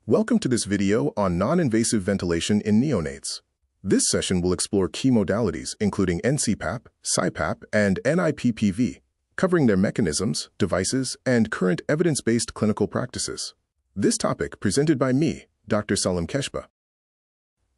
Welcome to this video on non-invasive ventilation in neonates. This session will explore key modalities including NCPAP, CPAP, and NIPPV, covering their mechanisms, devices, and current evidence-based clinical practices. This topic presented by me, Dr. Salim Keshba.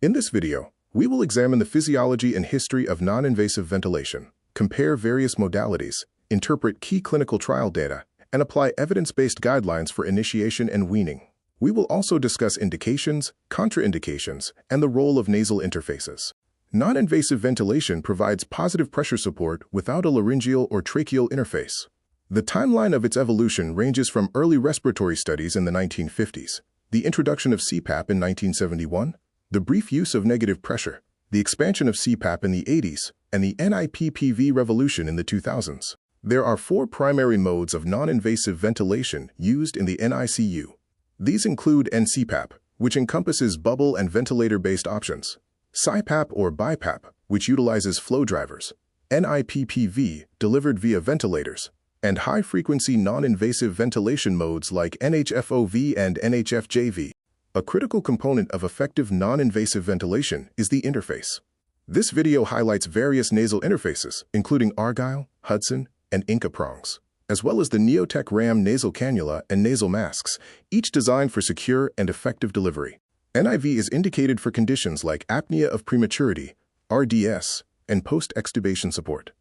In this video, we will examine the physiology and history of non-invasive ventilation, compare various modalities, interpret key clinical trial data, and apply evidence-based guidelines for initiation and weaning. We will also discuss indications, contraindications, and the role of nasal interfaces. Non-invasive ventilation provides positive pressure support without a laryngeal or tracheal interface. The timeline of its evolution ranges from early respiratory studies in the 1950s, the introduction of CPAP in 1971, the brief use of negative pressure, the expansion of CPAP in the 80s, and the NIPPV revolution in the 2000s. There are four primary modes of non-invasive ventilation used in the NICU. These include NCPAP, which encompasses bubble and ventilator-based options, CPAP or BiPAP, which utilizes flow drivers, NIPPV, delivered via ventilators, and high-frequency non-invasive ventilation modes like NHFOV and NHFJV. A critical component of effective non-invasive ventilation is the interface. This video highlights various nasal interfaces, including Argyle, Hudson, and Inca prongs, as well as the Neotech RAM nasal cannula and nasal masks, each designed for secure and effective delivery. NIV is indicated for conditions like apnea of prematurity, RDS, and post-extubation support.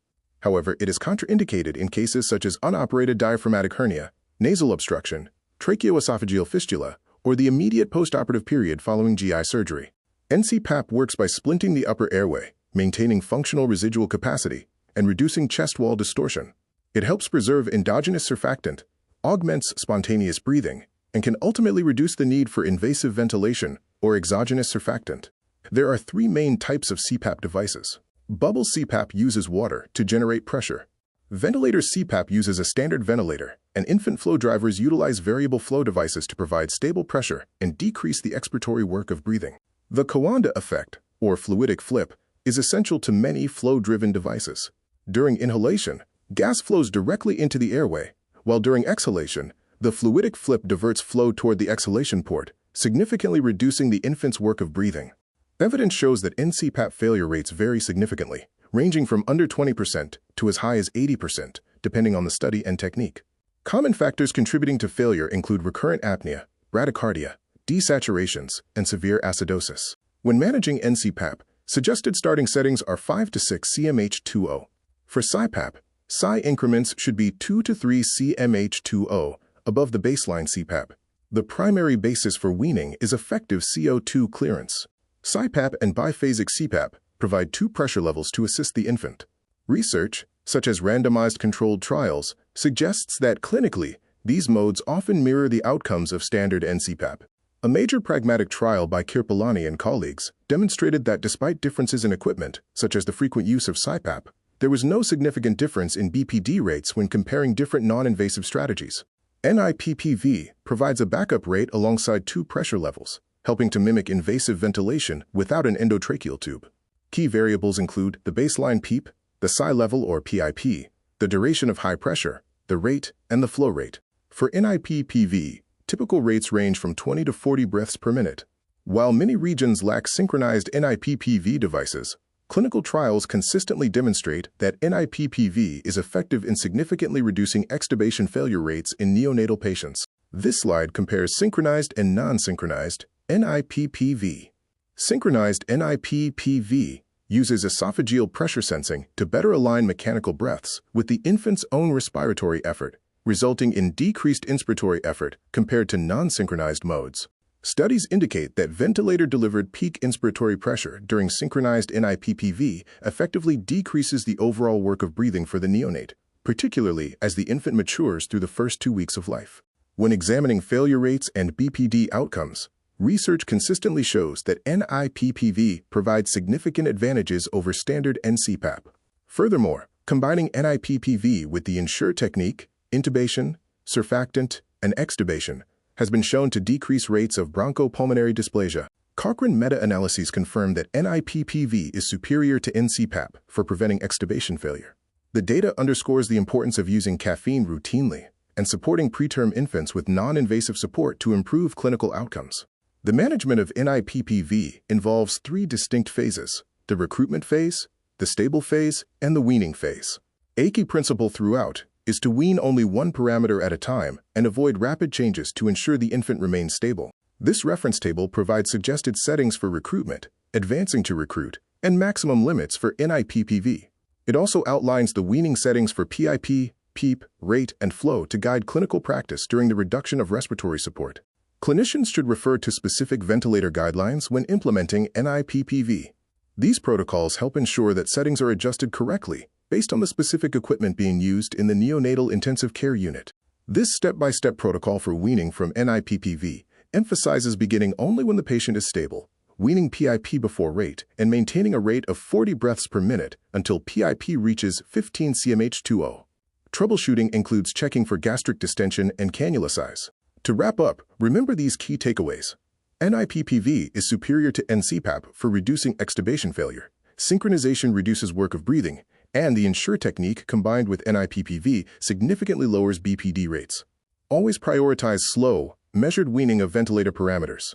However, it is contraindicated in cases such as unoperated diaphragmatic hernia, nasal obstruction, tracheoesophageal fistula, or the immediate postoperative period following GI surgery. NCPAP works by splinting the upper airway, maintaining functional residual capacity, and reducing chest wall distortion. It helps preserve endogenous surfactant, augments spontaneous breathing, and can ultimately reduce the need for invasive ventilation or exogenous surfactant. There are three main types of CPAP devices. Bubble CPAP uses water to generate pressure. Ventilator CPAP uses a standard ventilator, and infant flow drivers utilize variable flow devices to provide stable pressure and decrease the expiratory work of breathing. The Coanda effect, or fluidic flip, is essential to many flow-driven devices. During inhalation, gas flows directly into the airway, while during exhalation, the fluidic flip diverts flow toward the exhalation port, significantly reducing the infant's work of breathing. Evidence shows that NCPAP failure rates vary significantly, ranging from under 20% to as high as 80%, depending on the study and technique. Common factors contributing to failure include recurrent apnea, bradycardia, desaturations, and severe acidosis. When managing NCPAP, suggested starting settings are 5 to 6 cmH2O. For CPAP, Psi increments should be 2 to 3 cmH2O above the baseline CPAP. The primary basis for weaning is effective CO2 clearance. CPAP and biphasic CPAP provide two pressure levels to assist the infant. Research, such as randomized controlled trials, suggests that clinically, these modes often mirror the outcomes of standard NCPAP. A major pragmatic trial by Kirpalani and colleagues demonstrated that despite differences in equipment, such as the frequent use of CPAP, there was no significant difference in BPD rates when comparing different non-invasive strategies. NIPPV provides a backup rate alongside two pressure levels, helping to mimic invasive ventilation without an endotracheal tube. Key variables include the baseline PEEP, the Psi level or PIP, the duration of high pressure, the rate, and the flow rate. For NIPPV, typical rates range from 20 to 40 breaths per minute. While many regions lack synchronized NIPPV devices, clinical trials consistently demonstrate that NIPPV is effective in significantly reducing extubation failure rates in neonatal patients. This slide compares synchronized and non-synchronized NIPPV. Synchronized NIPPV uses esophageal pressure sensing to better align mechanical breaths with the infant's own respiratory effort, resulting in decreased inspiratory effort compared to non-synchronized modes. Studies indicate that ventilator-delivered peak inspiratory pressure during synchronized NIPPV effectively decreases the overall work of breathing for the neonate, particularly as the infant matures through the first 2 weeks of life. When examining failure rates and BPD outcomes, research consistently shows that NIPPV provides significant advantages over standard NCPAP. Furthermore, combining NIPPV with the ENSURE technique, intubation, surfactant, and extubation, has been shown to decrease rates of bronchopulmonary dysplasia. Cochrane meta-analyses confirm that NIPPV is superior to NCPAP for preventing extubation failure. The data underscores the importance of using caffeine routinely and supporting preterm infants with non-invasive support to improve clinical outcomes. The management of NIPPV involves three distinct phases: the recruitment phase, the stable phase, and the weaning phase. A key principle throughout is to wean only one parameter at a time and avoid rapid changes to ensure the infant remains stable. This reference table provides suggested settings for recruitment, advancing to recruit, and maximum limits for NIPPV. It also outlines the weaning settings for PIP, PEEP, rate, and flow to guide clinical practice during the reduction of respiratory support. Clinicians should refer to specific ventilator guidelines when implementing NIPPV. These protocols help ensure that settings are adjusted correctly based on the specific equipment being used in the neonatal intensive care unit. This step-by-step protocol for weaning from NIPPV emphasizes beginning only when the patient is stable, weaning PIP before rate, and maintaining a rate of 40 breaths per minute until PIP reaches 15 cmH2O. Troubleshooting includes checking for gastric distension and cannula size. To wrap up, remember these key takeaways. NIPPV is superior to NCPAP for reducing extubation failure. Synchronization reduces work of breathing, and the Ensure technique combined with NIPPV significantly lowers BPD rates. Always prioritize slow, measured weaning of ventilator parameters.